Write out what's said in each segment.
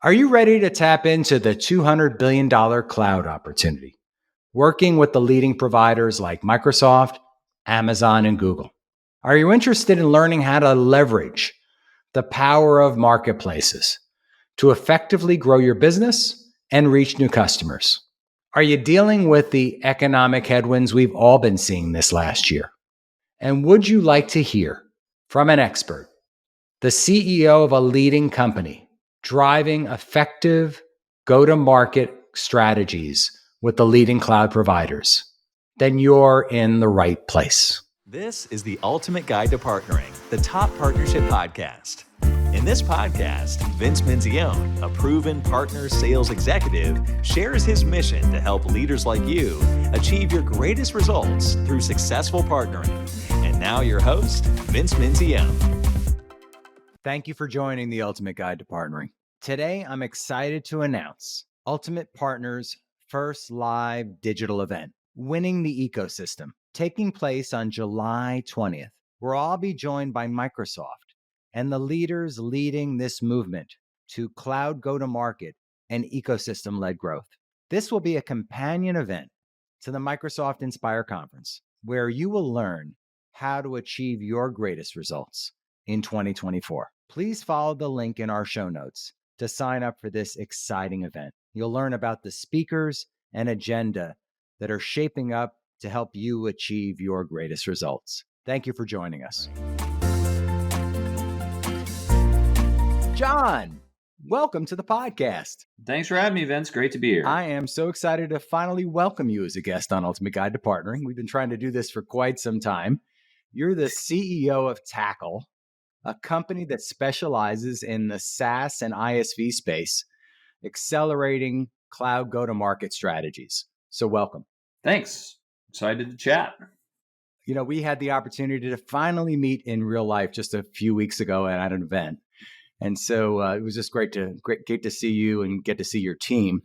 Are you ready to tap into the $200 billion cloud opportunity, working with the leading providers like Microsoft, Amazon, and Google? Are you interested in learning how to leverage the power of marketplaces to effectively grow your business and reach new customers? Are you dealing with the economic headwinds we've all been seeing this last year? And would you like to hear from an expert, the CEO of a leading company, driving effective go-to-market strategies with the leading cloud providers? Then you're in the right place. This is the Ultimate Guide to Partnering, the top partnership podcast. In this podcast, Vince Menzione, a proven partner sales executive, shares his mission to help leaders like you achieve your greatest results through successful partnering. And now your host, Vince Menzione. Thank you for joining the Ultimate Guide to Partnering. Today, I'm excited to announce Ultimate Partners' first live digital event, Winning the Ecosystem, taking place on July 20th, where I'll be joined by Microsoft and the leaders leading this movement to cloud go-to-market and ecosystem-led growth. This will be a companion event to the Microsoft Inspire Conference, where you will learn how to achieve your greatest results in 2024. Please follow the link in our show notes to sign up for this exciting event. You'll learn about the speakers and agenda that are shaping up to help you achieve your greatest results. Thank you for joining us. John, welcome to the podcast. Thanks for having me, Vince. Great to be here. I am so excited to finally welcome you as a guest on Ultimate Guide to Partnering. We've been trying to do this for quite some time. You're the CEO of Tackle, a company that specializes in the SaaS and ISV space, accelerating cloud go-to-market strategies. So welcome. Thanks. Excited to chat. You know, we had the opportunity to finally meet in real life just a few weeks ago at an event. And so it was just great to see you and get to see your team.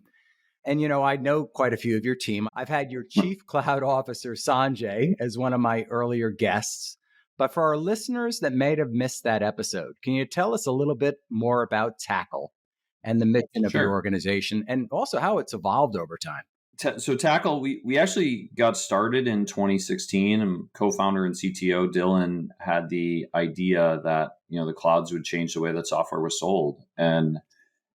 And, you know, I know quite a few of your team. I've had your Chief Cloud Officer, Sanjay, as one of my earlier guests. But for our listeners that may have missed that episode, can you tell us a little bit more about Tackle and the mission of your organization and also how it's evolved over time? So Tackle, we actually got started in 2016, and co-founder and CTO Dylan had the idea that, you know, the clouds would change the way that software was sold. And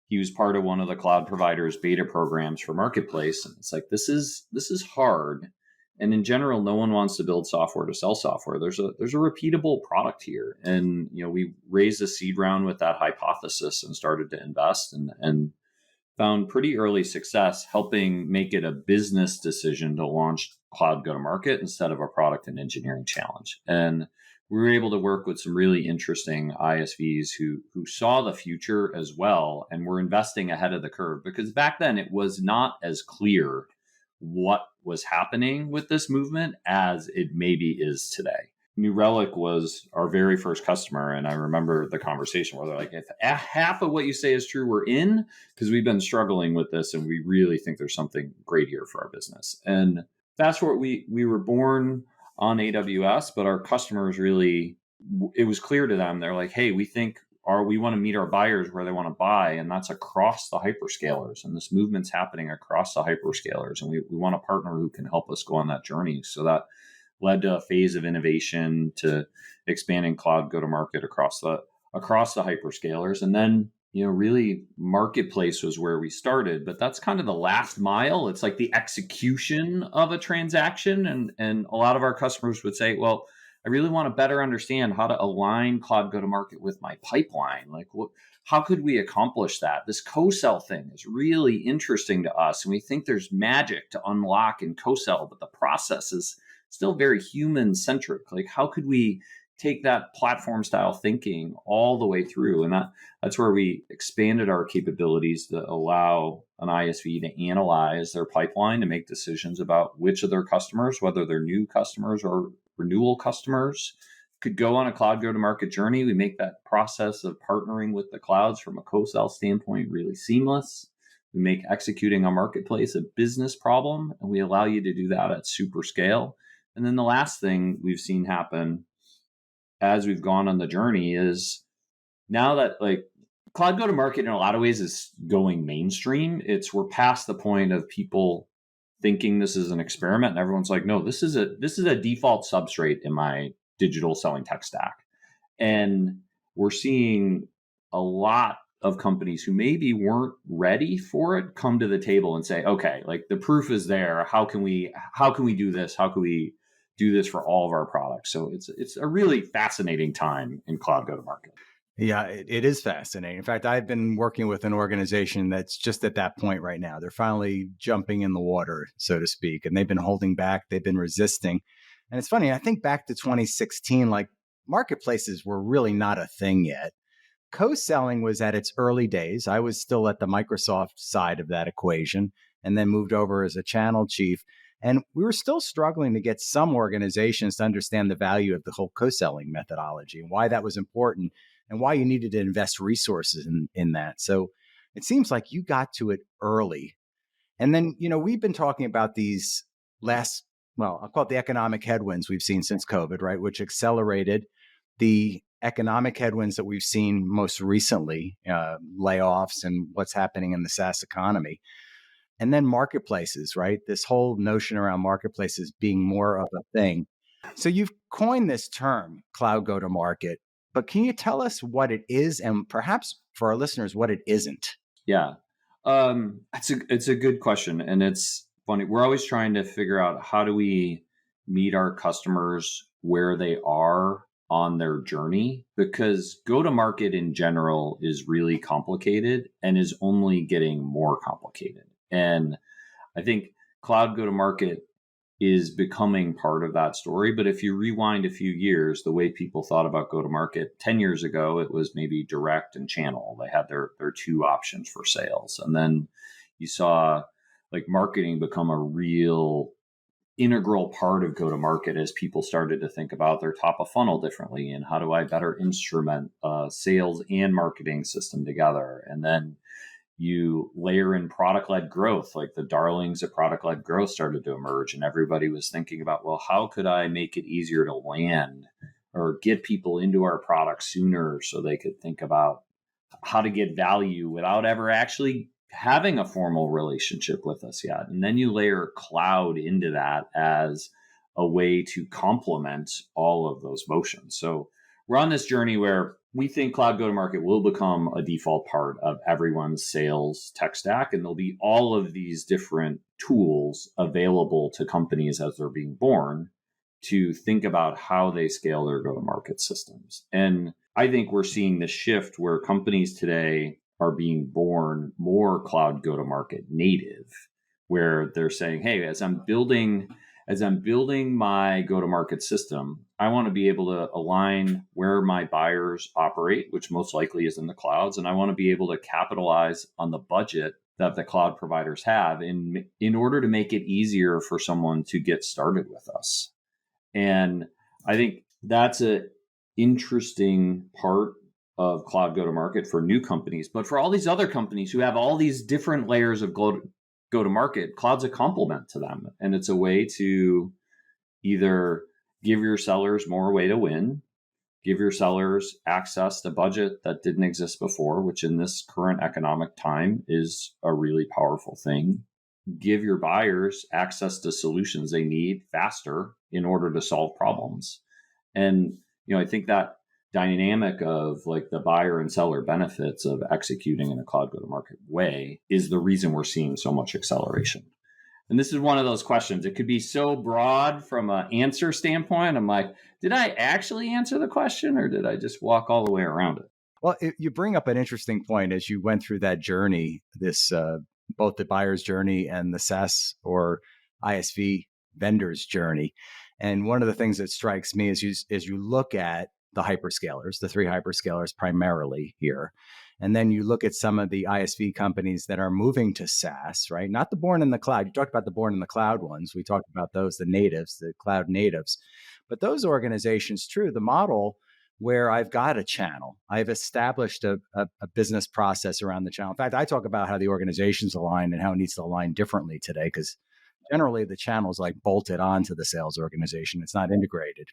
he was part of one of the cloud providers' beta programs for Marketplace. And it's like, this is hard. And in general, no one wants to build software to sell software. There's a repeatable product here. And, you know, we raised a seed round with that hypothesis and started to invest and found pretty early success helping make it a business decision to launch cloud go-to-market instead of a product and engineering challenge. And we were able to work with some really interesting ISVs who saw the future as well and were investing ahead of the curve, because back then it was not as clear what was happening with this movement as it maybe is today. New Relic was our very first customer. And I remember the conversation where they're like, if half of what you say is true, we're in, because we've been struggling with this and we really think there's something great here for our business. And fast forward, we were born on AWS, but our customers really, it was clear to them. They're like, hey, we want to meet our buyers where they want to buy. And that's across the hyperscalers. And this movement's happening across the hyperscalers. And we want a partner who can help us go on that journey. So that led to a phase of innovation to expanding cloud go-to-market across the hyperscalers. And then, you know, really Marketplace was where we started, but that's kind of the last mile. It's like the execution of a transaction. And a lot of our customers would say, well, I really want to better understand how to align cloud go-to-market with my pipeline. Like, how could we accomplish that? This co-sell thing is really interesting to us. And we think there's magic to unlock in co-sell, but the process is still very human-centric. Like, how could we take that platform style thinking all the way through? And that's where we expanded our capabilities to allow an ISV to analyze their pipeline to make decisions about which of their customers, whether they're new customers or renewal customers, could go on a cloud go-to-market journey. We make that process of partnering with the clouds from a co-sell standpoint really seamless. We make executing a marketplace a business problem, and we allow you to do that at super scale. And then the last thing we've seen happen as we've gone on the journey is now that, like, Cloud go-to-market in a lot of ways is going mainstream. We're past the point of people thinking this is an experiment, and everyone's like, no, this is a default substrate in my digital selling tech stack. And we're seeing a lot of companies who maybe weren't ready for it come to the table and say, okay, like the proof is there. How can we do this? How can we do this for all of our products? So it's a really fascinating time in cloud go-to-market. Yeah, it is fascinating. In fact, I've been working with an organization that's just at that point right now. They're finally jumping in the water, so to speak, and they've been holding back. They've been resisting. And it's funny, I think back to 2016, like marketplaces were really not a thing yet. Co-selling was at its early days. I was still at the Microsoft side of that equation and then moved over as a channel chief. And we were still struggling to get some organizations to understand the value of the whole co-selling methodology and why that was important and why you needed to invest resources in that. So it seems like you got to it early. And then, we've been talking about these I'll call it the economic headwinds we've seen since COVID, right? Which accelerated the economic headwinds that we've seen most recently, layoffs and what's happening in the SaaS economy. And then marketplaces, right? This whole notion around marketplaces being more of a thing. So you've coined this term, cloud go-to-market, but can you tell us what it is and perhaps for our listeners, what it isn't? Yeah. It's a good question. And it's funny. We're always trying to figure out how do we meet our customers where they are on their journey, because go to market in general is really complicated and is only getting more complicated. And I think cloud go to market is becoming part of that story. But if you rewind a few years, the way people thought about go to market 10 years ago, it was maybe direct and channel. They had their two options for sales. And then you saw like marketing become a real integral part of go to market as people started to think about their top of funnel differently and how do I better instrument sales and marketing system together. And then you layer in product-led growth, like the darlings of product-led growth started to emerge, and everybody was thinking about, well, how could I make it easier to land or get people into our product sooner so they could think about how to get value without ever actually having a formal relationship with us yet. And then you layer cloud into that as a way to complement all of those motions. So we're on this journey where we think cloud go-to-market will become a default part of everyone's sales tech stack. And there'll be all of these different tools available to companies as they're being born to think about how they scale their go-to-market systems. And I think we're seeing this shift where companies today are being born more cloud go-to-market native, where they're saying, hey, as I'm building my go-to-market system, I want to be able to align where my buyers operate, which most likely is in the clouds. And I want to be able to capitalize on the budget that the cloud providers have in order to make it easier for someone to get started with us. And I think that's an interesting part of cloud go-to-market for new companies. But for all these other companies who have all these different layers of go-to-market, cloud's a complement to them. And it's a way to either give your sellers more way to win, give your sellers access to budget that didn't exist before, which in this current economic time is a really powerful thing. Give your buyers access to solutions they need faster in order to solve problems. And, I think that dynamic of like the buyer and seller benefits of executing in a cloud go-to-market way is the reason we're seeing so much acceleration. And this is one of those questions. It could be so broad from an answer standpoint. I'm like, did I actually answer the question or did I just walk all the way around it? Well, you bring up an interesting point as you went through that journey, this both the buyer's journey and the SaaS or ISV vendor's journey. And one of the things that strikes me is you look at the hyperscalers, the three hyperscalers primarily here. And then you look at some of the ISV companies that are moving to SaaS, right? Not the born in the cloud. You talked about the born in the cloud ones. We talked about those, the natives, the cloud natives. But those organizations, true, the model where I've got a channel, I've established a business process around the channel. In fact, I talk about how the organization's aligned and how it needs to align differently today, because generally the channel is like bolted onto the sales organization. It's not integrated.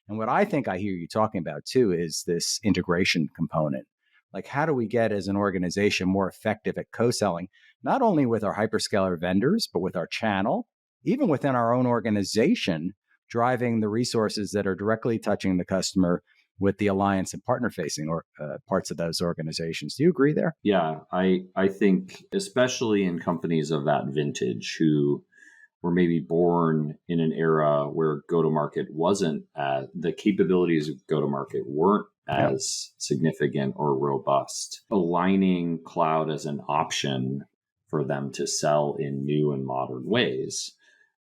And what I think I hear you talking about too is this integration component. Like, how do we get as an organization more effective at co-selling, not only with our hyperscaler vendors, but with our channel, even within our own organization, driving the resources that are directly touching the customer with the alliance and partner facing or parts of those organizations. Do you agree there? Yeah, I think especially in companies of that vintage who were maybe born in an era where go-to-market wasn't the capabilities of go-to-market weren't as significant or robust. Aligning cloud as an option for them to sell in new and modern ways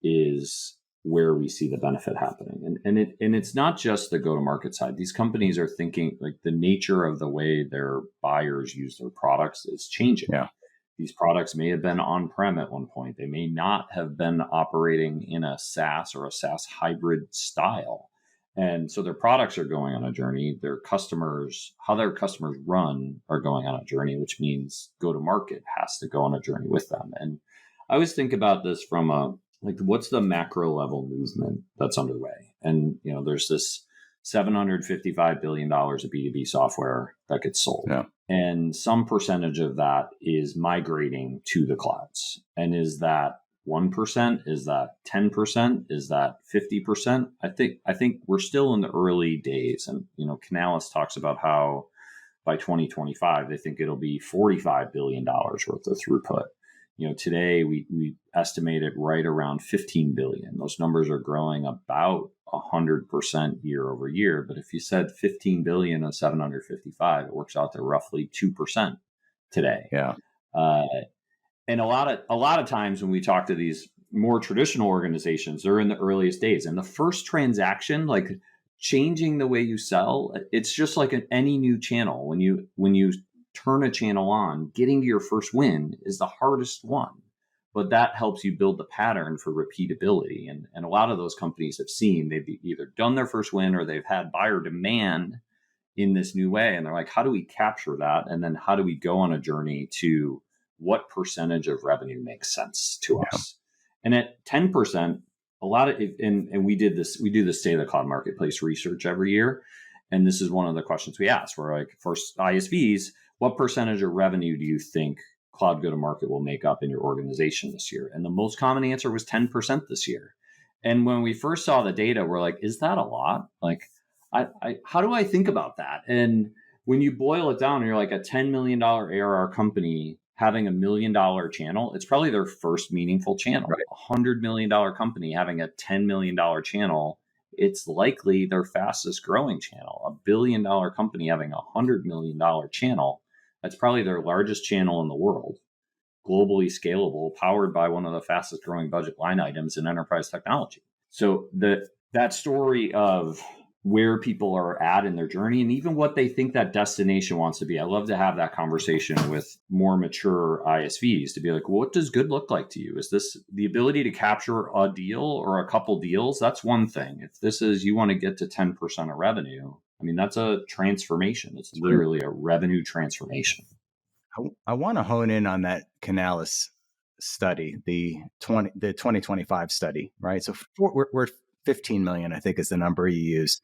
is where we see the benefit happening. And it's not just the go-to-market side. These companies are thinking like the nature of the way their buyers use their products is changing. Yeah. These products may have been on-prem at one point. They may not have been operating in a SaaS or a SaaS hybrid style. And so their products are going on a journey. Their customers, how their customers run, are going on a journey, which means go-to-market has to go on a journey with them. And I always think about this from what's the macro level movement that's underway? And, there's this $755 billion of B2B software that gets sold. Yeah. And some percentage of that is migrating to the clouds. And is that 1%? Is that 10%? Is that 50%? I think we're still in the early days. And, Canalys talks about how by 2025, they think it'll be $45 billion worth of throughput. Today we estimate it right around 15 billion. Those numbers are growing about 100% year over year. But if you said 15 billion of 755, it works out to roughly 2% today. Yeah. And a lot of times when we talk to these more traditional organizations, they're in the earliest days. And the first transaction, like changing the way you sell, it's just like any new channel. When you turn a channel on, getting to your first win is the hardest one. But that helps you build the pattern for repeatability. And a lot of those companies have seen they've either done their first win or they've had buyer demand in this new way. And they're like, how do we capture that? And then how do we go on a journey to what percentage of revenue makes sense to us? And at 10%, a lot of, and we do the State of the Cloud Marketplace research every year. And this is one of the questions we ask. We're like, for ISVs, what percentage of revenue do you think cloud go-to-market will make up in your organization this year? And the most common answer was 10% this year. And when we first saw the data, we're like, is that a lot? Like, how do I think about that? And when you boil it down, and you're like a $10 million ARR company having $1 million channel, it's probably their first meaningful channel. Right. A $100 million company having a $10 million channel, it's likely their fastest growing channel. A $1 billion company having a $100 million channel, that's probably their largest channel in the world, globally scalable, powered by one of the fastest growing budget line items in enterprise technology. So that story of where people are at in their journey and even what they think that destination wants to be. I love to have that conversation with more mature ISVs to be like, what does good look like to you? Is this the ability to capture a deal or a couple deals? That's one thing. If this is, you want to get to 10% of revenue, I mean, that's a transformation. It's literally a revenue transformation. I want to hone in on that Canalys study, the 2025 study, right? So we're 15 million, I think is the number you used.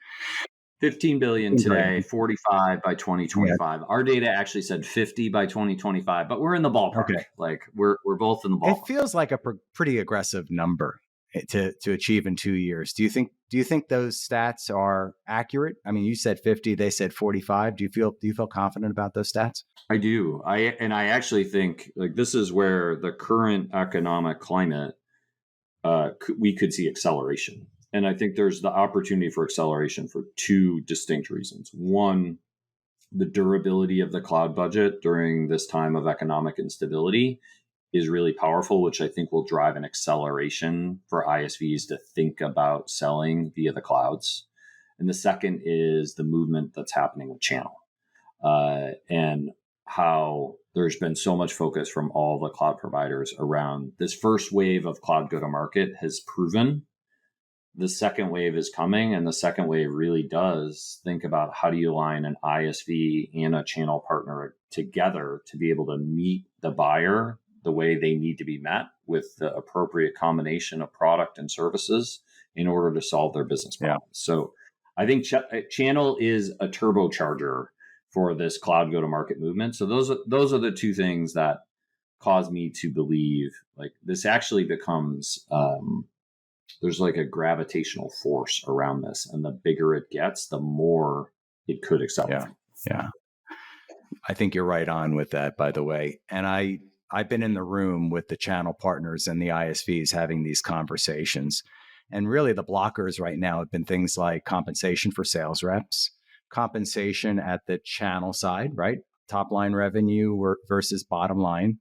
15 billion today, 45 by 2025. Yeah. Our data actually said 50 by 2025, but we're in the ballpark. Okay. Like we're both in the ballpark. It feels like a pretty aggressive number to achieve in 2 years. Do you think those stats are accurate? I mean, you said 50, they said 45. Do you feel confident about those stats? I do. I actually think like this is where the current economic climate, we could see acceleration. And I think there's the opportunity for acceleration for two distinct reasons. One, the durability of the cloud budget during this time of economic instability is really powerful, which I think will drive an acceleration for ISVs to think about selling via the clouds. And the second is the movement that's happening with channel and how there's been so much focus from all the cloud providers around this first wave of cloud go-to-market has proven. The second wave is coming, and the second wave really does think about how do you align an ISV and a channel partner together to be able to meet the buyer the way they need to be met with the appropriate combination of product and services in order to solve their business problems. Yeah. So I think channel is a turbocharger for this cloud go-to-market movement. So those are the two things that cause me to believe like this actually becomes there's like a gravitational force around this, and the bigger it gets, the more it could accelerate. Yeah. I think you're right on with that, by the way. And I've been in the room with the channel partners and the ISVs having these conversations. And really the blockers right now have been things like compensation for sales reps, compensation at the channel side, right? Top line revenue versus bottom line.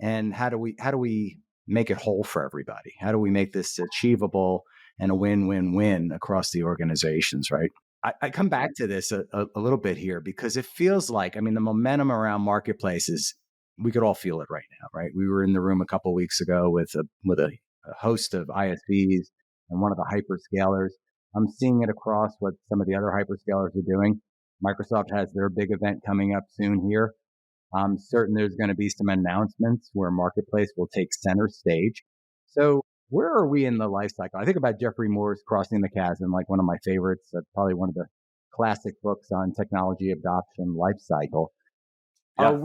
And how do we make it whole for everybody? How do we make this achievable and a win-win-win across the organizations, right? I come back to this a little bit here because it feels like, I mean, the momentum around marketplaces, we could all feel it right now, right? We were in the room a couple of weeks ago with a host of ISVs and one of the hyperscalers. I'm seeing it across what some of the other hyperscalers are doing. Microsoft has their big event coming up soon here. I'm certain there's going to be some announcements where marketplace will take center stage. So where are we in the life cycle? I think about Jeffrey Moore's Crossing the Chasm, like one of my favorites, probably one of the classic books on technology adoption life cycle. Yeah.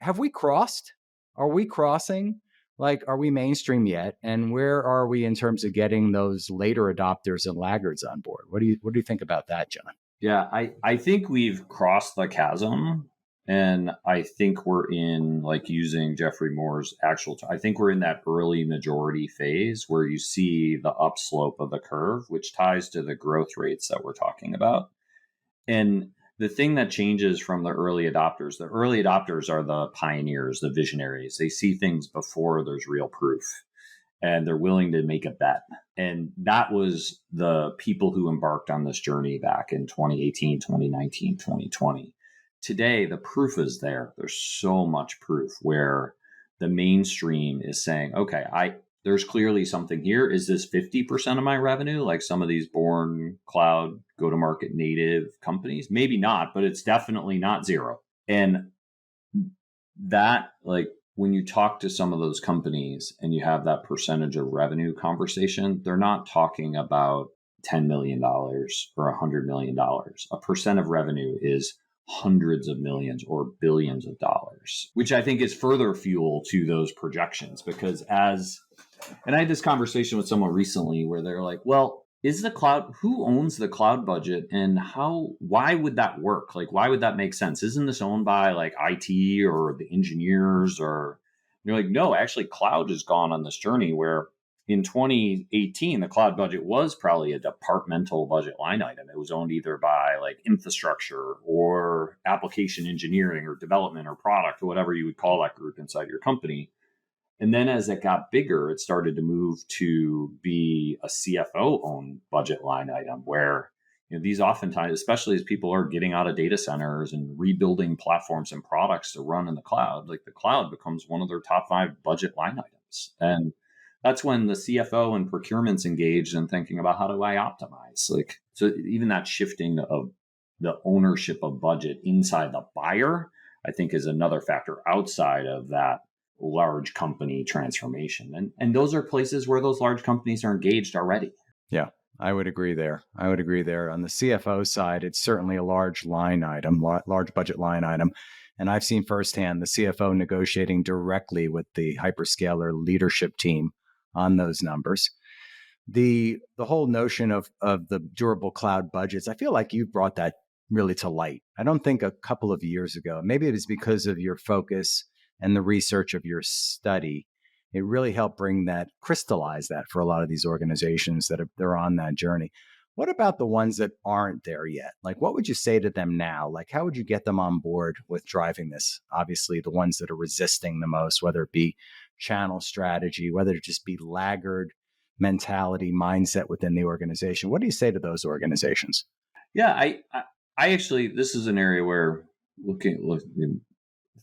Have we crossed? Are we crossing? Like, are we mainstream yet? And where are we in terms of getting those later adopters and laggards on board? What do you think about that, John? Yeah, I think we've crossed the chasm. And I think we're in, like using Jeffrey Moore's I think we're in that early majority phase where you see the upslope of the curve, which ties to the growth rates that we're talking about. And the thing that changes from the early adopters are the pioneers, the visionaries. They see things before there's real proof, and they're willing to make a bet. And that was the people who embarked on this journey back in 2018, 2019, 2020. Today, the proof is there. There's so much proof where the mainstream is saying, okay, there's clearly something here. Is this 50% of my revenue? Like some of these born cloud go-to-market native companies? Maybe not, but it's definitely not zero. And that, like, when you talk to some of those companies and you have that percentage of revenue conversation, they're not talking about $10 million or $100 million. A percent of revenue is hundreds of millions or billions of dollars, which I think is further fuel to those projections. Because and I had this conversation with someone recently where they're like, well, who owns the cloud budget and why would that work? Like, why would that make sense? Isn't this owned by like IT or the engineers? Or you're like, no, actually cloud has gone on this journey where in 2018, the cloud budget was probably a departmental budget line item. It was owned either by like infrastructure or application engineering or development or product or whatever you would call that group inside your company. And then as it got bigger, it started to move to be a CFO-owned budget line item where, you know, these oftentimes, especially as people are getting out of data centers and rebuilding platforms and products to run in the cloud, like the cloud becomes one of their top 5 budget line items. And that's when the CFO and procurement's engaged in thinking about how do I optimize? Like, so even that shifting of the ownership of budget inside the buyer, I think is another factor outside of that large company transformation. And those are places where those large companies are engaged already. Yeah, I would agree there. On the CFO side, it's certainly a large line item, large budget line item. And I've seen firsthand the CFO negotiating directly with the hyperscaler leadership team on those numbers. The whole notion of the durable cloud budgets, I feel like you brought that really to light. I don't think a couple of years ago, maybe it was because of your focus and the research of your study, it really helped crystallize that for a lot of these organizations they're on that journey. What about the ones that aren't there yet? Like, what would you say to them now? Like, how would you get them on board with driving this? Obviously, the ones that are resisting the most, whether it be channel strategy, whether it just be laggard mentality, mindset within the organization. What do you say to those organizations? Yeah, I actually, this is an area where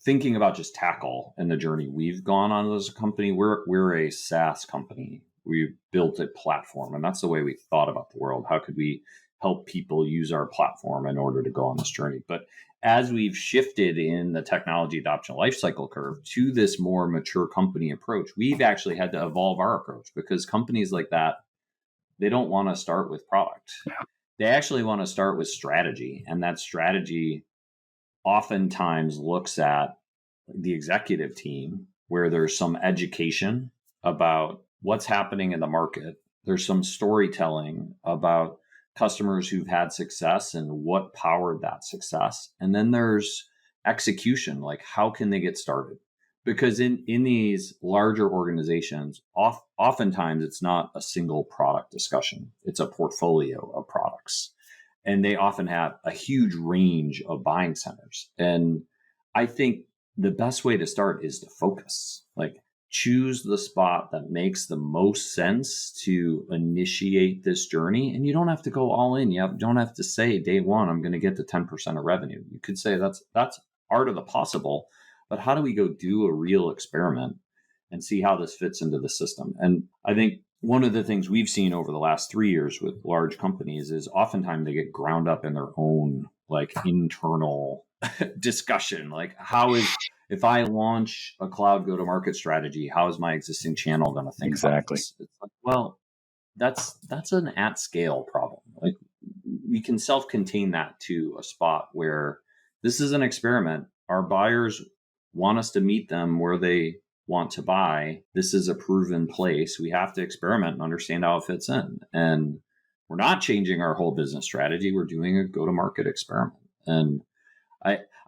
thinking about just tackle and the journey we've gone on as a company, we're a SaaS company. We built a platform, and that's the way we thought about the world. How could we help people use our platform in order to go on this journey? But as we've shifted in the technology adoption lifecycle curve to this more mature company approach, we've actually had to evolve our approach, because companies like that, they don't want to start with product. Yeah. They actually want to start with strategy, and that strategy oftentimes looks at the executive team where there's some education about what's happening in the market. There's some storytelling about customers who've had success and what powered that success. And then there's execution, like how can they get started? Because in these larger organizations, oftentimes it's not a single product discussion. It's a portfolio of products. And they often have a huge range of buying centers. And I think the best way to start is to focus. Like, choose the spot that makes the most sense to initiate this journey. And you don't have to go all in. Don't have to say day one, I'm going to get to 10% of revenue. You could say that's art of the possible, but how do we go do a real experiment and see how this fits into the system? And I think one of the things we've seen over the last 3 years with large companies is oftentimes they get ground up in their own like internal discussion. Like, if I launch a cloud go-to-market strategy, how is my existing channel going to think about this? It's like, well, that's an at-scale problem. Like, we can self-contain that to a spot where this is an experiment. Our buyers want us to meet them where they want to buy. This is a proven place. We have to experiment and understand how it fits in. And we're not changing our whole business strategy. We're doing a go-to-market experiment. And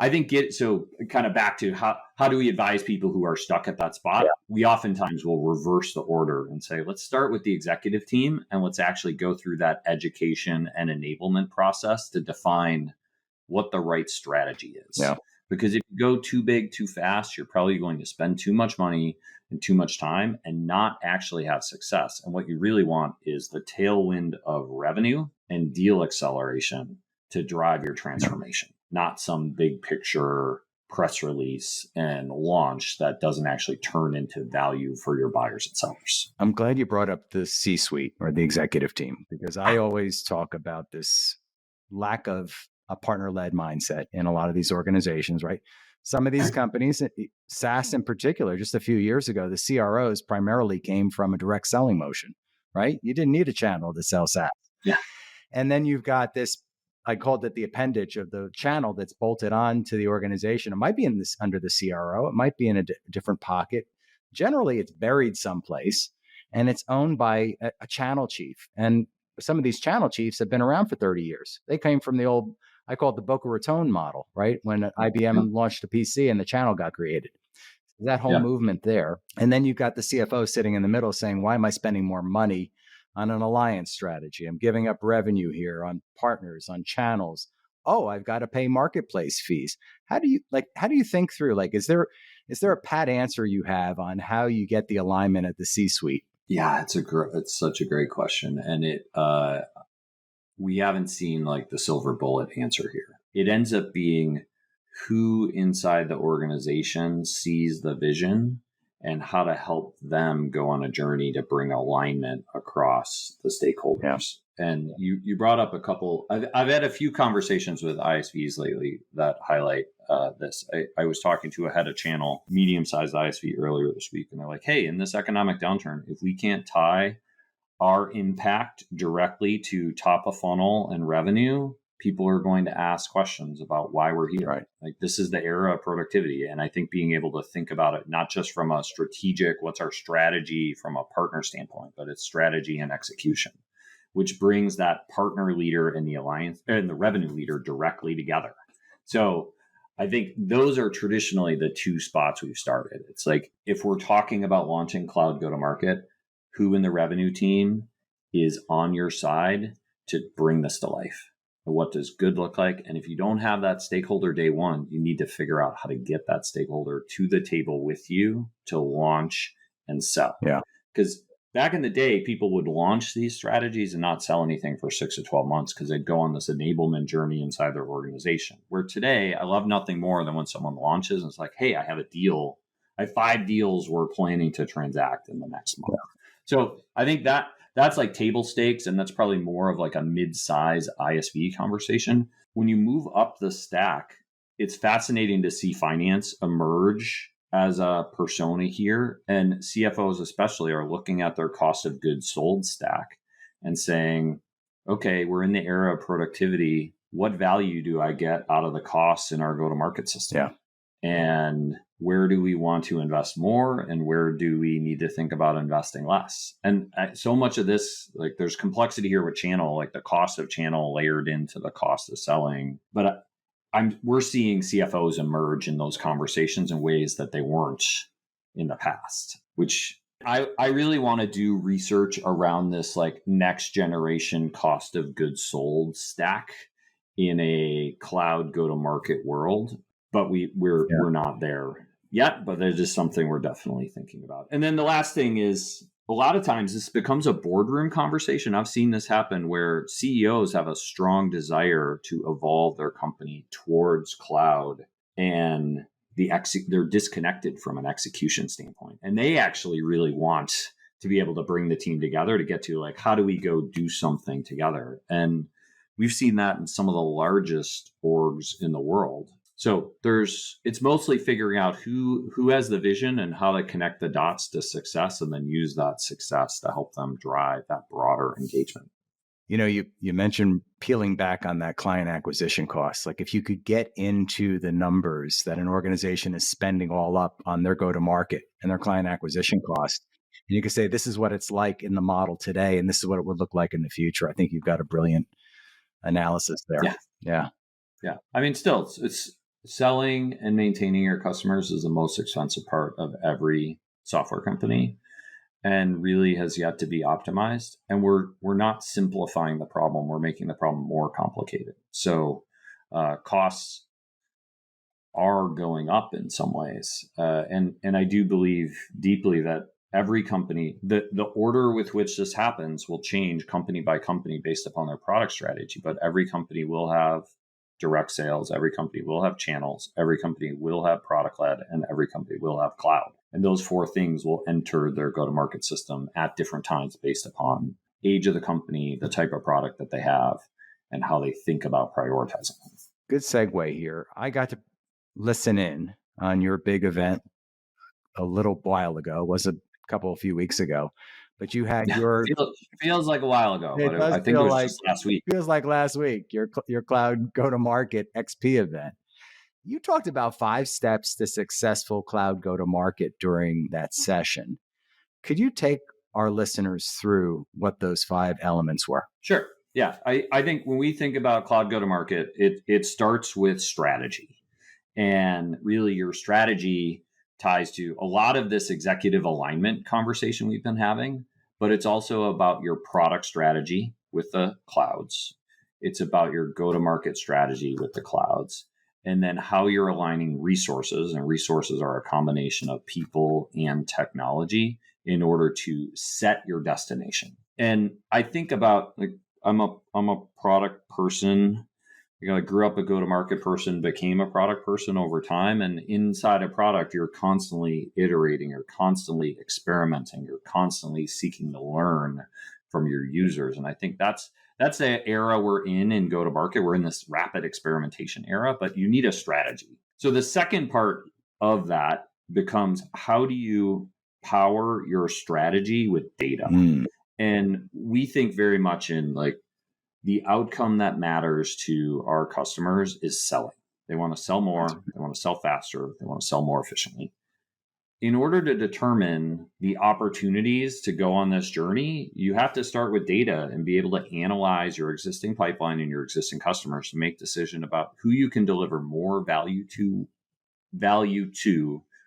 I think so kind of back to how do we advise people who are stuck at that spot? Yeah. We oftentimes will reverse the order and say, let's start with the executive team and let's actually go through that education and enablement process to define what the right strategy is. Yeah. Because if you go too big, too fast, you're probably going to spend too much money and too much time and not actually have success. And what you really want is the tailwind of revenue and deal acceleration to drive your transformation, not some big picture press release and launch that doesn't actually turn into value for your buyers and sellers. I'm glad you brought up the C-suite or the executive team, because I always talk about this lack of a partner-led mindset in a lot of these organizations, right? Some of these companies, SaaS in particular, just a few years ago, the CROs primarily came from a direct selling motion, right? You didn't need a channel to sell SaaS. Yeah. And then you've got this, I called it the appendage of the channel that's bolted on to the organization. It might be under the CRO. It might be in a different pocket. Generally, it's buried someplace and it's owned by a channel chief. And some of these channel chiefs have been around for 30 years. They came from the old, I call it the Boca Raton model, right? When IBM launched a PC and the channel got created. That whole movement there. And then you've got the CFO sitting in the middle saying, why am I spending more money on an alliance strategy? I'm giving up revenue here on partners, on channels. Oh, I've got to pay marketplace fees. How do you think through, like, is there a pat answer you have on how you get the alignment at the C-suite? Yeah, it's such a great question. And we haven't seen like the silver bullet answer here. It ends up being who inside the organization sees the vision and how to help them go on a journey to bring alignment across the stakeholders. Yeah. And you brought up a couple. I've had a few conversations with ISVs lately that highlight this. I was talking to a head of channel, medium-sized ISV earlier this week, and they're like, hey, in this economic downturn, if we can't tie our impact directly to top of funnel and revenue, people are going to ask questions about why we're here. Right. Like, this is the era of productivity. And I think being able to think about it, not just from a strategic, what's our strategy from a partner standpoint, but it's strategy and execution, which brings that partner leader and the alliance and the revenue leader directly together. So I think those are traditionally the two spots we've started. It's like, if we're talking about launching cloud go-to-market, who in the revenue team is on your side to bring this to life? What does good look like? And if you don't have that stakeholder day one, you need to figure out how to get that stakeholder to the table with you to launch and sell. Yeah. Because back in the day, people would launch these strategies and not sell anything for 6 to 12 months because they'd go on this enablement journey inside their organization. Where today, I love nothing more than when someone launches and it's like, hey, I have a deal. I have 5 deals we're planning to transact in the next month. Yeah. So I think that's like table stakes, and that's probably more of like a mid-size ISV conversation. When you move up the stack, it's fascinating to see finance emerge as a persona here. And CFOs especially are looking at their cost of goods sold stack and saying, okay, we're in the era of productivity. what value do I get out of the costs in our go-to-market system? Yeah. And where do we want to invest more, and where do we need to think about investing less? And so much of this, like, there's complexity here with channel, like the cost of channel layered into the cost of selling. But we're seeing CFOs emerge in those conversations in ways that they weren't in the past, which I really want to do research around this, like, next generation cost of goods sold stack in a cloud go-to-market world. But we're not there yet, but there's just something we're definitely thinking about. And then the last thing is, a lot of times this becomes a boardroom conversation. I've seen this happen where CEOs have a strong desire to evolve their company towards cloud, and they're disconnected from an execution standpoint. And they actually really want to be able to bring the team together to get to, like, how do we go do something together? And we've seen that in some of the largest orgs in the world. So it's mostly figuring out who has the vision and how to connect the dots to success, and then use that success to help them drive that broader engagement. You know, you mentioned peeling back on that client acquisition cost. Like, if you could get into the numbers that an organization is spending all up on their go-to-market and their client acquisition cost, and you could say, this is what it's like in the model today, and this is what it would look like in the future. I think you've got a brilliant analysis there. Yeah. I mean, still, it's selling and maintaining your customers is the most expensive part of every software company, and really has yet to be optimized. And we're not simplifying the problem. We're making the problem more complicated. So costs are going up in some ways. And I do believe deeply that every company, the order with which this happens will change company by company based upon their product strategy. But every company will have direct sales, every company will have channels, every company will have product led, and every company will have cloud. And those four things will enter their go-to-market system at different times based upon age of the company, the type of product that they have, and how they think about prioritizing. Good segue here. I got to listen in on your big event a little while ago. It was a few weeks ago, but you had your feels like a while ago, but I think it was just last week. Feels like last week, your cloud go-to-market XP event. You talked about 5 steps to successful cloud go-to-market during that session. Could you take our listeners through what those 5 elements were? Sure. Yeah. I think when we think about cloud go-to-market, it starts with strategy. And really, your strategy ties to a lot of this executive alignment conversation we've been having, but it's also about your product strategy with the clouds. It's about your go-to-market strategy with the clouds, and then how you're aligning resources. And resources are a combination of people and technology in order to set your destination. And I think about, like, I'm a product person. I grew up a go-to-market person, became a product person over time. And inside a product, you're constantly iterating, you're constantly experimenting, you're constantly seeking to learn from your users. And I think that's the era we're in go-to-market. We're in this rapid experimentation era, but you need a strategy. So the second part of that becomes, how do you power your strategy with data? And we think very much in, like, the outcome that matters to our customers is selling. They want to sell more, they want to sell faster, they want to sell more efficiently. In order to determine the opportunities to go on this journey, you have to start with data and be able to analyze your existing pipeline and your existing customers to make decision about who you can deliver more value to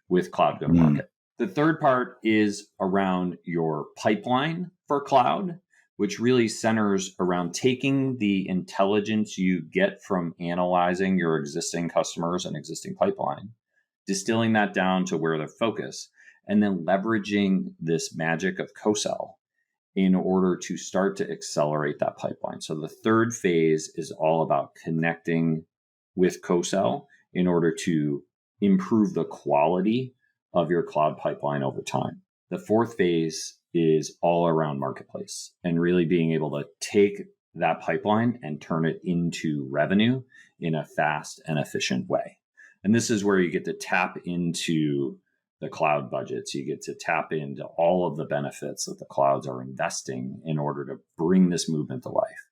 with cloud go-to-market. The third part is around your pipeline for cloud, which really centers around taking the intelligence you get from analyzing your existing customers and existing pipeline, distilling that down to where they're focused, and then leveraging this magic of co-sell in order to start to accelerate that pipeline. So the third phase is all about connecting with co-sell in order to improve the quality of your cloud pipeline over time. The fourth phase is all around marketplace and really being able to take that pipeline and turn it into revenue in a fast and efficient way. And this is where you get to tap into the cloud budgets. You get to tap into all of the benefits that the clouds are investing in order to bring this movement to life.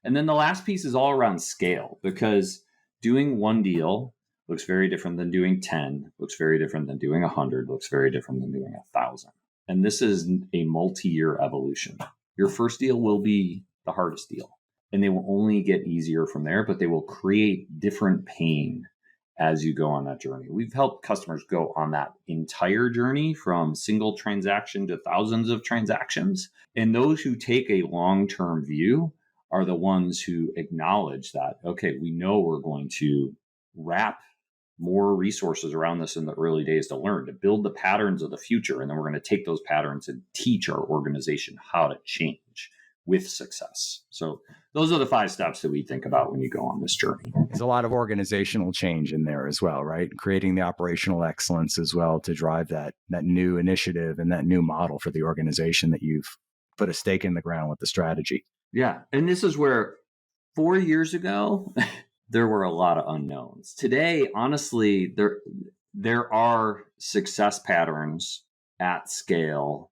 And then the last piece is all around scale, because doing one deal looks very different than doing 10, looks very different than doing 100, looks very different than doing 1,000. And this is a multi-year evolution. Your first deal will be the hardest deal, and they will only get easier from there, but they will create different pain as you go on that journey. We've helped customers go on that entire journey from single transaction to thousands of transactions. And those who take a long-term view are the ones who acknowledge that, okay, we know we're going to wrap more resources around this in the early days to learn, to build the patterns of the future. And then we're going to take those patterns and teach our organization how to change with success. So those are the 5 steps that we think about when you go on this journey. There's a lot of organizational change in there as well, right? Creating the operational excellence as well to drive that new initiative and that new model for the organization that you've put a stake in the ground with the strategy. Yeah. And this is where 4 years ago, there were a lot of unknowns. Today, honestly, there are success patterns at scale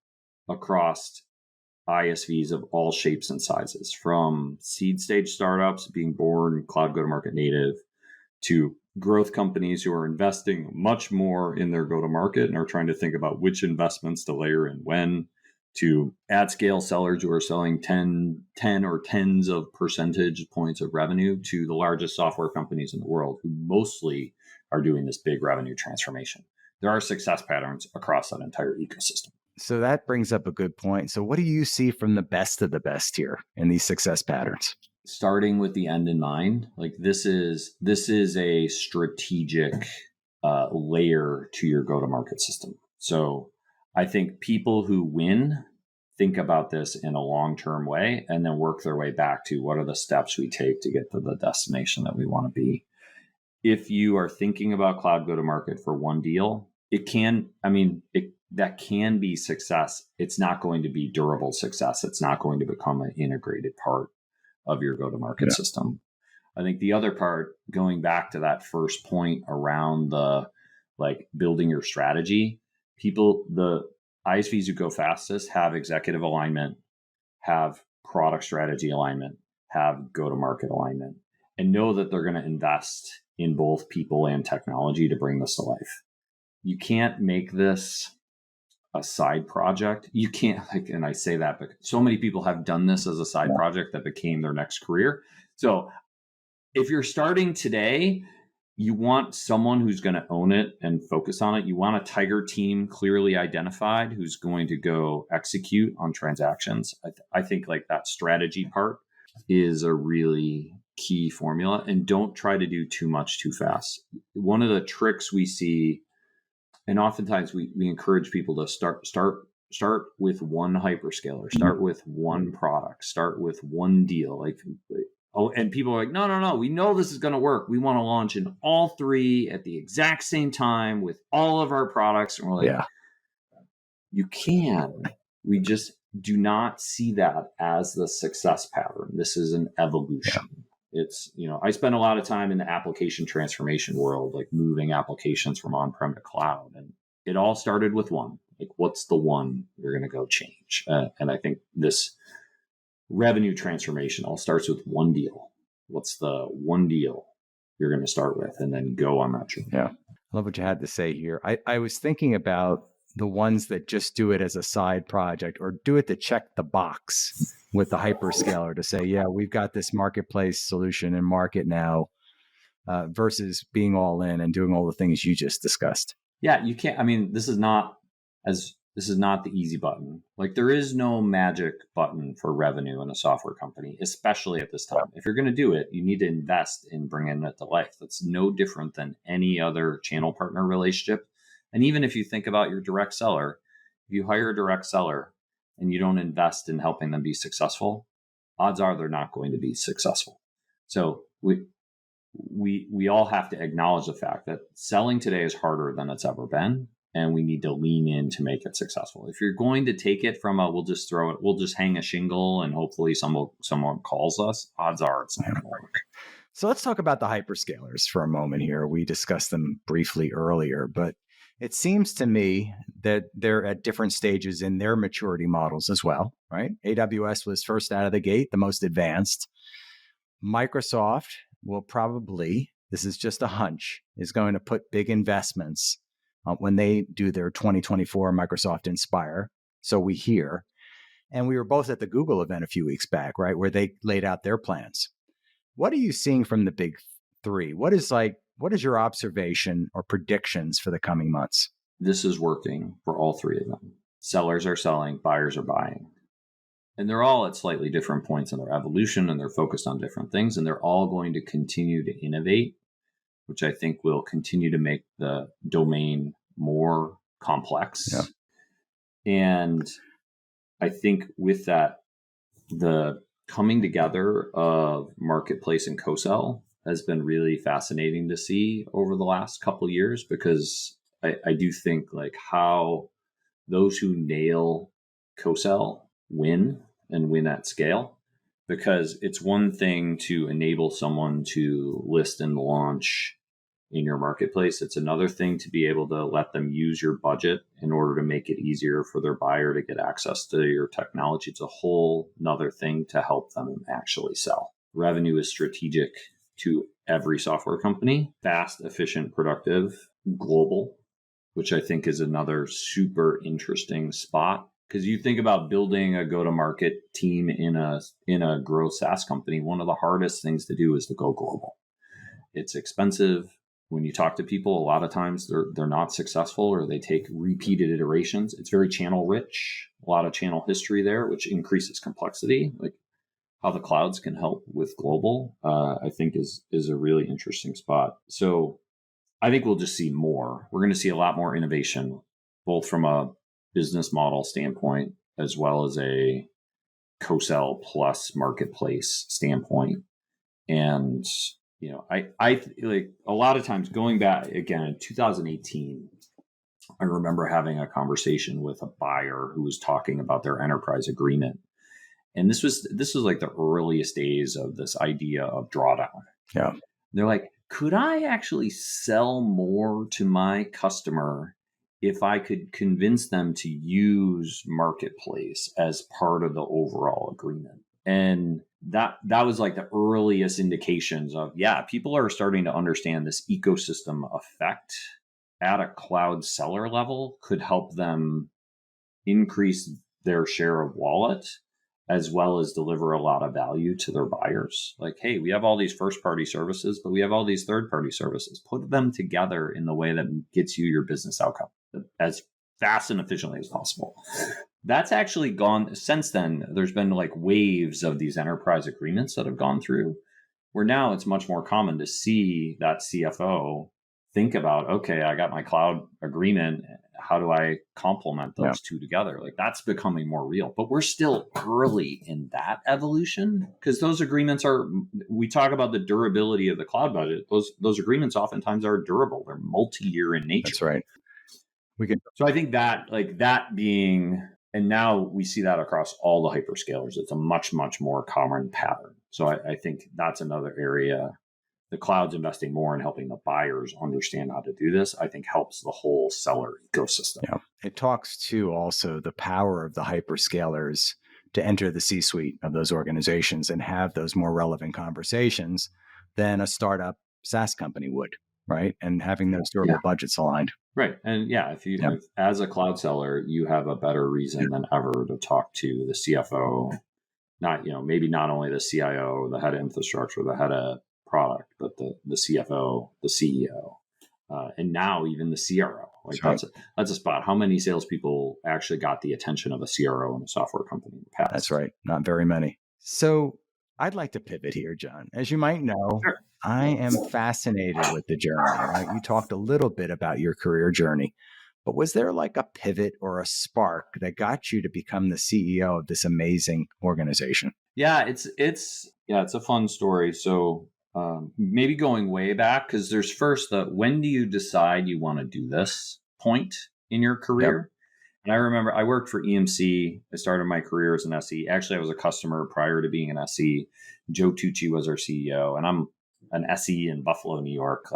across ISVs of all shapes and sizes, from seed stage startups being born cloud go-to-market native to growth companies who are investing much more in their go-to-market and are trying to think about which investments to layer in when, to at-scale sellers who are selling 10 or tens of percentage points of revenue, to the largest software companies in the world who mostly are doing this big revenue transformation. There are success patterns across that entire ecosystem. So that brings up a good point. So what do you see from the best of the best here in these success patterns? Starting with the end in mind, like this is a strategic layer to your go-to-market system. So I think people who win think about this in a long-term way and then work their way back to what are the steps we take to get to the destination that we want to be. If you are thinking about cloud go-to-market for one deal, that can be success. It's not going to be durable success. It's not going to become an integrated part of your go-to-market system. I think the other part, going back to that first point around the building your strategy, the ISVs who go fastest have executive alignment, have product strategy alignment, have go-to-market alignment, and know that they're going to invest in both people and technology to bring this to life. You can't make this a side project. You can't, and I say that, but so many people have done this as a side project that became their next career. So if you're starting today, you want someone who's going to own it and focus on it. You want a tiger team clearly identified who's going to go execute on transactions. I think that strategy part is a really key formula, and don't try to do too much too fast. One of the tricks we see, and oftentimes we encourage people to start with one hyperscaler, start with one product, start with one deal. And people are like, no, we know this is going to work. We want to launch in all 3 at the exact same time with all of our products. And we're like, you can. We just do not see that as the success pattern. This is an evolution. It's, I spend a lot of time in the application transformation world, moving applications from on-prem to cloud. And it all started with one. What's the one you're going to go change? And I think this revenue transformation all starts with one deal. What's the one deal you're going to start with, and then go on that journey? Yeah. I love what you had to say here. I was thinking about the ones that just do it as a side project or do it to check the box with the hyperscaler to say, yeah, we've got this marketplace solution in market now, versus being all in and doing all the things you just discussed. Yeah, you can't. This is not the easy button. There is no magic button for revenue in a software company, especially at this time. If you're going to do it, you need to invest in bringing it to life. That's no different than any other channel partner relationship. And even if you think about your direct seller, if you hire a direct seller and you don't invest in helping them be successful, odds are they're not going to be successful. So we all have to acknowledge the fact that selling today is harder than it's ever been, and we need to lean in to make it successful. If you're going to take it from we'll just hang a shingle and hopefully someone calls us, odds are it's not going to work. So let's talk about the hyperscalers for a moment here. We discussed them briefly earlier, but it seems to me that they're at different stages in their maturity models as well, right? AWS was first out of the gate, the most advanced. Microsoft will probably, this is just a hunch, is going to put big investments when they do their 2024 Microsoft Inspire. So we hear. And we were both at the Google event a few weeks back, right, where they laid out their plans. What are you seeing from the big three? What is your observation or predictions for the coming months? This is working for all three of them. Sellers are selling, buyers are buying. And they're all at slightly different points in their evolution, and they're focused on different things, and they're all going to continue to innovate, which I think will continue to make the domain more complex. Yeah. And I think with that, the coming together of marketplace and co-sell has been really fascinating to see over the last couple of years, because I do think like how those who nail co-sell win and win at scale, because it's one thing to enable someone to list and launch in your marketplace. It's another thing to be able to let them use your budget in order to make it easier for their buyer to get access to your technology. It's a whole nother thing to help them actually sell. Revenue is strategic to every software company, fast, efficient, productive, global, which I think is another super interesting spot. Because you think about building a go-to-market team in a growth SaaS company, one of the hardest things to do is to go global. It's expensive. When you talk to people, a lot of times they're not successful, or they take repeated iterations. It's very channel rich, a lot of channel history there, which increases complexity. Like how the clouds can help with global, I think is a really interesting spot. So I think we'll just see more. We're going to see a lot more innovation, both from a business model standpoint as well as a co-sell plus marketplace standpoint. And I like a lot of times going back again in 2018, I remember having a conversation with a buyer who was talking about their enterprise agreement. And this was like the earliest days of this idea of drawdown. Yeah. They're like, could I actually sell more to my customer if I could convince them to use marketplace as part of the overall agreement? And that was like the earliest indications of, people are starting to understand this ecosystem effect at a cloud seller level could help them increase their share of wallet, as well as deliver a lot of value to their buyers. Like, hey, we have all these first-party services, but we have all these third-party services. Put them together in the way that gets you your business outcome as fast and efficiently as possible. That's actually gone since then. There's been like waves of these enterprise agreements that have gone through, where now it's much more common to see that CFO think about, okay, I got my cloud agreement. How do I complement those two together? Like that's becoming more real, but we're still early in that evolution, because those agreements we talk about the durability of the cloud budget. Those agreements oftentimes are durable. They're multi-year in nature. That's right. So I think that like that being, and now we see that across all the hyperscalers. It's a much, much more common pattern. So I think that's another area. The cloud's investing more in helping the buyers understand how to do this, I think helps the whole seller ecosystem. Yeah. It talks to also the power of the hyperscalers to enter the C-suite of those organizations and have those more relevant conversations than a startup SaaS company would, right? And having those durable budgets aligned. Right. And if as a cloud seller, you have a better reason than ever to talk to the CFO, maybe not only the CIO, the head of infrastructure, the head of product, but the CFO, the CEO, and now even the CRO. Like that's a spot. How many salespeople actually got the attention of a CRO in a software company in the past? That's right. Not very many. So I'd like to pivot here, John. As you might know, Sure. I am fascinated with the journey, right? You talked a little bit about your career journey, but was there like a pivot or a spark that got you to become the CEO of this amazing organization? Yeah, it's a fun story. So maybe going way back, because there's first the when do you decide you want to do this point in your career? Yep. And I remember I worked for EMC. I started my career as an SE. Actually, I was a customer prior to being an SE. Joe Tucci was our CEO, and I'm an SE in Buffalo, New York.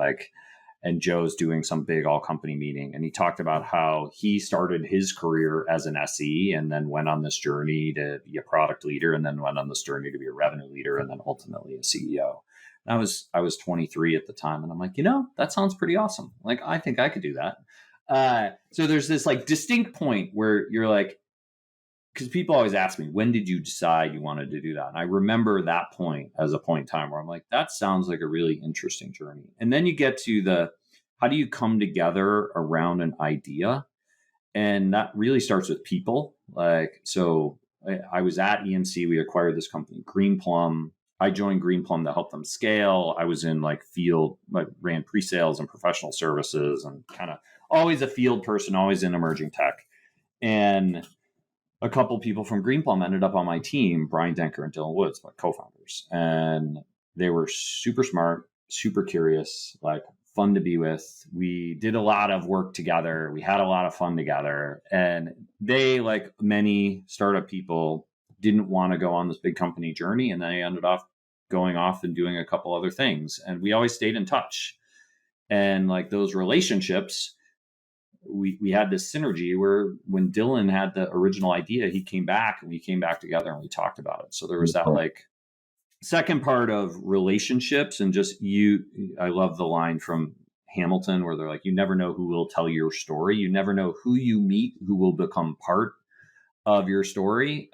and Joe's doing some big all company meeting. And he talked about how he started his career as an SE and then went on this journey to be a product leader, and then went on this journey to be a revenue leader, and then ultimately a CEO. And I was 23 at the time. And I'm like, that sounds pretty awesome. Like, I think I could do that. So there's this like distinct point where you're like, because people always ask me, when did you decide you wanted to do that? And I remember that point as a point in time where I'm like, that sounds like a really interesting journey. And then you get to how do you come together around an idea? And that really starts with people. Like, so I was at EMC, we acquired this company, Greenplum. I joined Greenplum to help them scale. I was in like field, like ran pre-sales and professional services, and kind of always a field person, always in emerging tech. And a couple people from Greenplum ended up on my team, Brian Denker and Dylan Woods, my co-founders. And they were super smart, super curious, like fun to be with. We did a lot of work together. We had a lot of fun together. And they, like many startup people, didn't want to go on this big company journey. And they ended up going off and doing a couple other things. And we always stayed in touch. And like those relationships, we had this synergy where when Dylan had the original idea, he came back and we came back together and we talked about it. So there was that like second part of relationships, and just I love the line from Hamilton where they're like, you never know who will tell your story. You never know who you meet, who will become part of your story.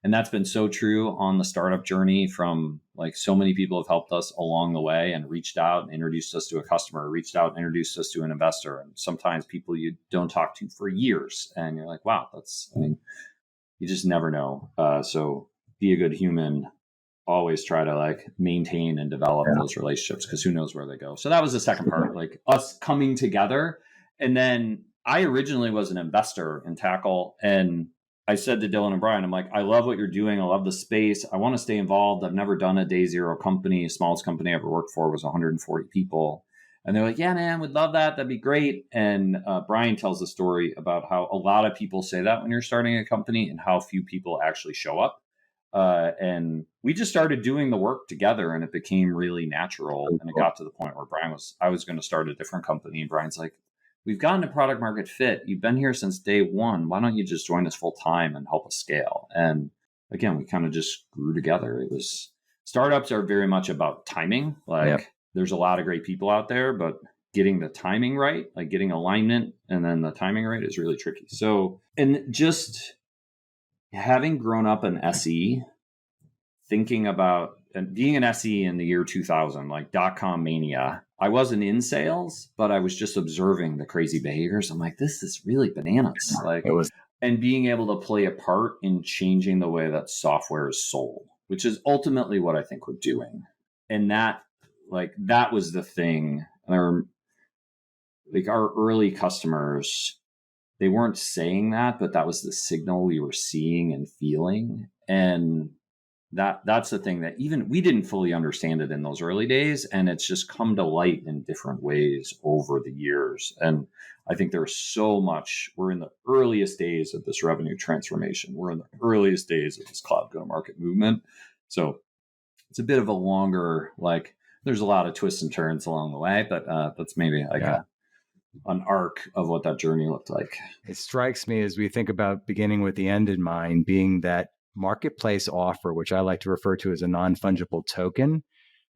And that's been so true on the startup journey. From like, so many people have helped us along the way and reached out and introduced us to a customer, reached out and introduced us to an investor. And sometimes people you don't talk to for years. And you're like, wow, you just never know. So be a good human. Always try to like maintain and develop those relationships, because who knows where they go. So that was the second part, like us coming together. And then I originally was an investor in Tackle, and I said to Dylan and Brian, I'm like, I love what you're doing. I love the space. I want to stay involved. I've never done a day zero company. The smallest company I ever worked for was 140 people. And they're like, yeah, man, we'd love that. That'd be great. And Brian tells the story about how a lot of people say that when you're starting a company, and how few people actually show up. And we just started doing the work together, and it became really natural. And it got to the point where I was going to start a different company. And Brian's like, we've gotten to product market fit. You've been here since day one. Why don't you just join us full time and help us scale? And again, we kind of just grew together. Startups are very much about timing. Like there's a lot of great people out there, but getting the timing right, like getting alignment and then the timing right, is really tricky. So, and just having grown up an SE, thinking about and being an SE in the year 2000, like .com mania, I wasn't in sales, but I was just observing the crazy behaviors. I'm like, this is really bananas. Like, and being able to play a part in changing the way that software is sold, which is ultimately what I think we're doing. And that was the thing. Like our early customers, they weren't saying that, but that was the signal we were seeing and feeling. And that's the thing that even we didn't fully understand it in those early days. And it's just come to light in different ways over the years. And I think there's so much, we're in the earliest days of this revenue transformation. We're in the earliest days of this cloud go-to-market movement. So it's a bit of a longer, like there's a lot of twists and turns along the way, but that's maybe like an arc of what that journey looked like. It strikes me as we think about beginning with the end in mind, being that marketplace offer, which I like to refer to as a non-fungible token,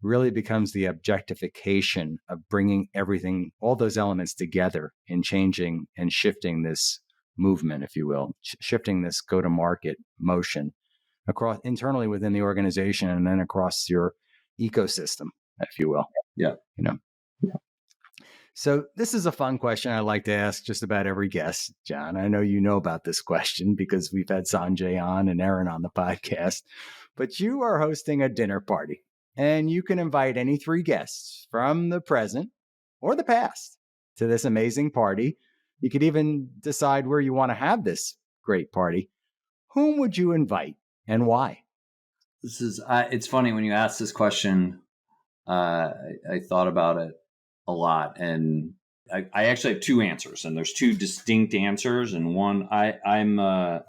really becomes the objectification of bringing everything, all those elements together in changing and shifting this movement, if you will, shifting this go-to-market motion across internally within the organization and then across your ecosystem, if you will. Yeah. So this is a fun question I like to ask just about every guest, John. I know you know about this question because we've had Sanjay on and Aaron on the podcast, but you are hosting a dinner party and you can invite any three guests from the present or the past to this amazing party. You could even decide where you want to have this great party. Whom would you invite and why? This is, it's funny when you ask this question, I thought about it a lot, and I actually have two answers, and there's two distinct answers. And one, I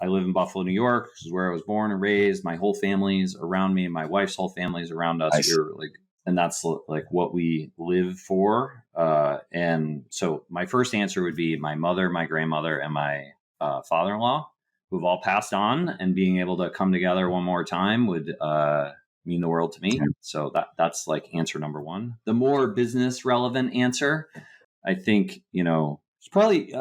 live in Buffalo, New York. This is where I was born and raised. My whole family's around me, and my wife's whole family's around us. Nice. We're like and that's like what we live for. And so my first answer would be my mother, my grandmother, and my father-in-law, who've all passed on, and being able to come together one more time would mean the world to me. So that's like answer number one. The more business relevant answer, I think, it's probably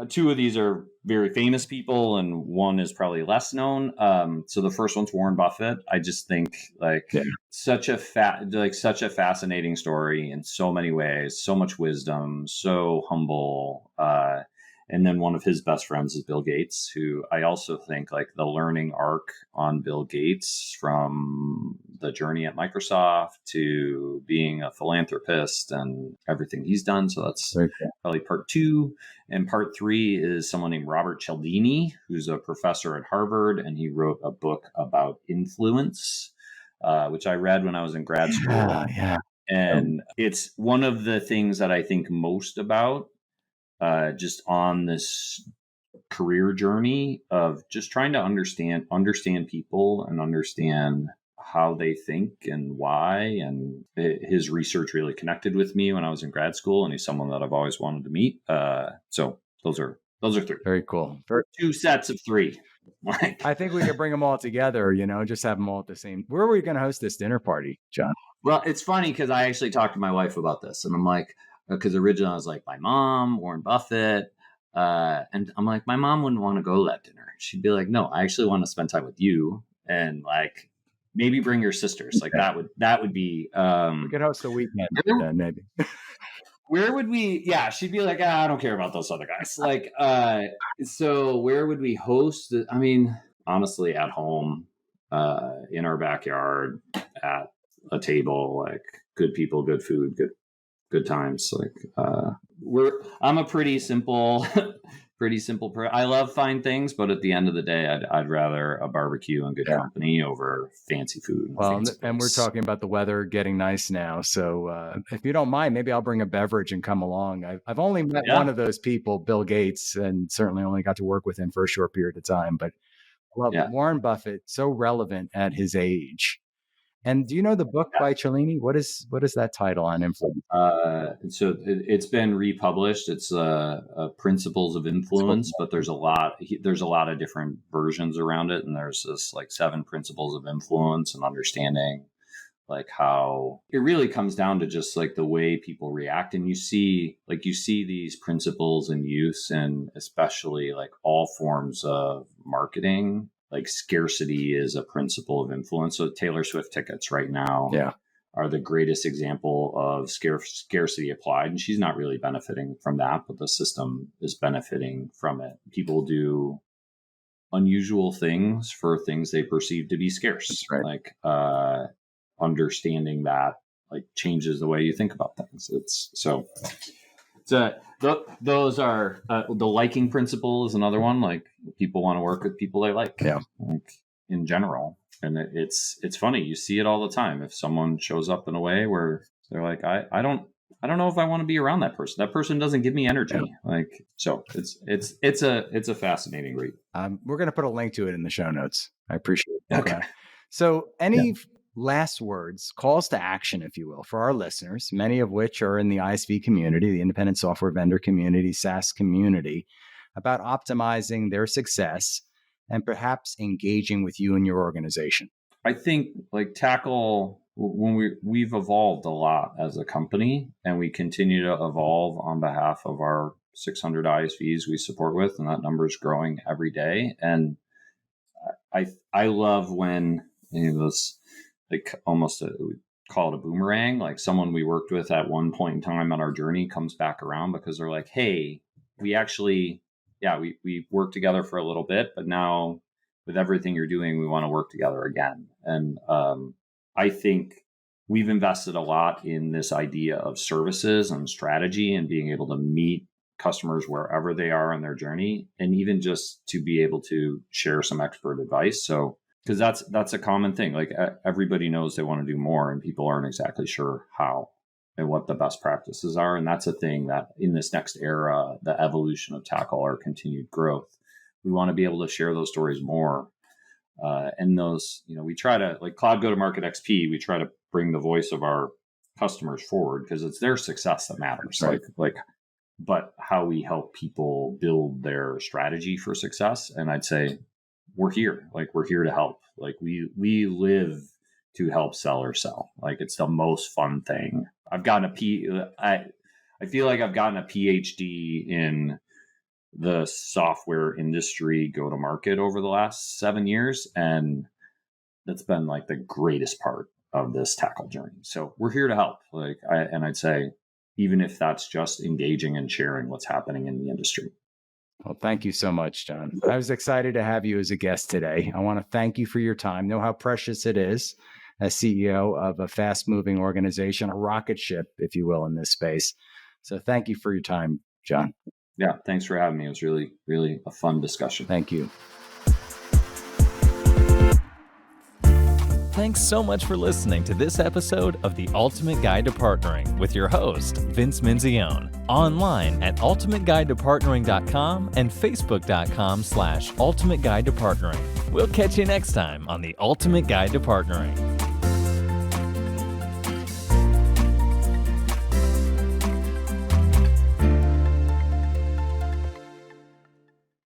two of these are very famous people, and one is probably less known. So the first one's Warren Buffett. I just think such a fascinating story in so many ways, so much wisdom, so humble. And then one of his best friends is Bill Gates, who I also think like the learning arc on Bill Gates, from the journey at Microsoft to being a philanthropist and everything he's done. So that's probably part two. And part three is someone named Robert Cialdini, who's a professor at Harvard, and he wrote a book about influence, which I read when I was in grad school. And it's one of the things that I think most about, just on this career journey of just trying to understand people and understand how they think and why. And his research really connected with me when I was in grad school, and he's someone that I've always wanted to meet. So those are three. Very cool. Two sets of three. I think we could bring them all together, just have them all at the same. Where were you going to host this dinner party, John? Well, it's funny because I actually talked to my wife about this, and I'm like, because originally I was like, my mom, Warren Buffett. And I'm like, my mom wouldn't want to go to that dinner. She'd be like, no, I actually want to spend time with you, and like maybe bring your sisters. Like that would be. We could host a weekend then, maybe. Where would we? Yeah, she'd be like, I don't care about those other guys. Like, so where would we host? I mean, honestly, at home, in our backyard, at a table, like good people, good food, good times. Like, I'm a pretty simple I love fine things, but at the end of the day, I'd rather a barbecue and good company over fancy food. And we're talking about the weather getting nice now. So if you don't mind, maybe I'll bring a beverage and come along. I've only met one of those people, Bill Gates, and certainly only got to work with him for a short period of time. But I love Warren Buffett, so relevant at his age. And do you know the book by Cialdini? What is that title on influence? So it's been republished. It's Principles of Influence, but there's a lot of different versions around it. And there's this like 7 principles of influence, and understanding like how it really comes down to just like the way people react. And you see these principles in use, and especially like all forms of marketing. Like scarcity is a principle of influence. So Taylor Swift tickets right now are the greatest example of scarcity applied. And she's not really benefiting from that, but the system is benefiting from it. People do unusual things for things they perceive to be scarce. Like understanding that like changes the way you think about things. Those are the liking principle is another one. Like people want to work with people they like, like in general. And it's funny. You see it all the time. If someone shows up in a way where they're like, I don't know if I want to be around that person. That person doesn't give me energy. Like, so it's a fascinating read. We're going to put a link to it in the show notes. I appreciate it. Okay. So any last words, calls to action, if you will, for our listeners, many of which are in the ISV community, the independent software vendor community, SaaS community, about optimizing their success and perhaps engaging with you and your organization? I think like tackle when we've evolved a lot as a company, and we continue to evolve on behalf of our 600 ISVs we support with, and that number is growing every day. And I love when those like almost we call it a boomerang, like someone we worked with at one point in time on our journey comes back around because they're like, hey, we actually, we worked together for a little bit, but now with everything you're doing, we want to work together again. And I think we've invested a lot in this idea of services and strategy and being able to meet customers wherever they are on their journey, and even just to be able to share some expert advice. So, because that's a common thing. Like everybody knows they want to do more, and people aren't exactly sure how and what the best practices are. And that's a thing that in this next era, the evolution of tackle our continued growth, we want to be able to share those stories more. And those, we try to, like Cloud Go-to-Market XP, we try to bring the voice of our customers forward, because it's their success that matters. Right. But how we help people build their strategy for success. And I'd say we're here. We're here to help. We live to help sell or sell. It's the most fun thing. I feel like I've gotten a PhD in the software industry go-to-market over the last 7 years. And that's been the greatest part of this tackle journey. So we're here to help. I'd say, even if that's just engaging and sharing what's happening in the industry. Well, thank you so much, John. I was excited to have you as a guest today. I want to thank you for your time. Know how precious it is as CEO of a fast-moving organization, a rocket ship, if you will, in this space. So thank you for your time, John. Yeah, thanks for having me. It was really, really a fun discussion. Thank you. Thanks so much for listening to this episode of The Ultimate Guide to Partnering with your host, Vince Menzione. Online at ultimateguidetopartnering.com and facebook.com/ultimateguidetopartnering. We'll catch you next time on The Ultimate Guide to Partnering.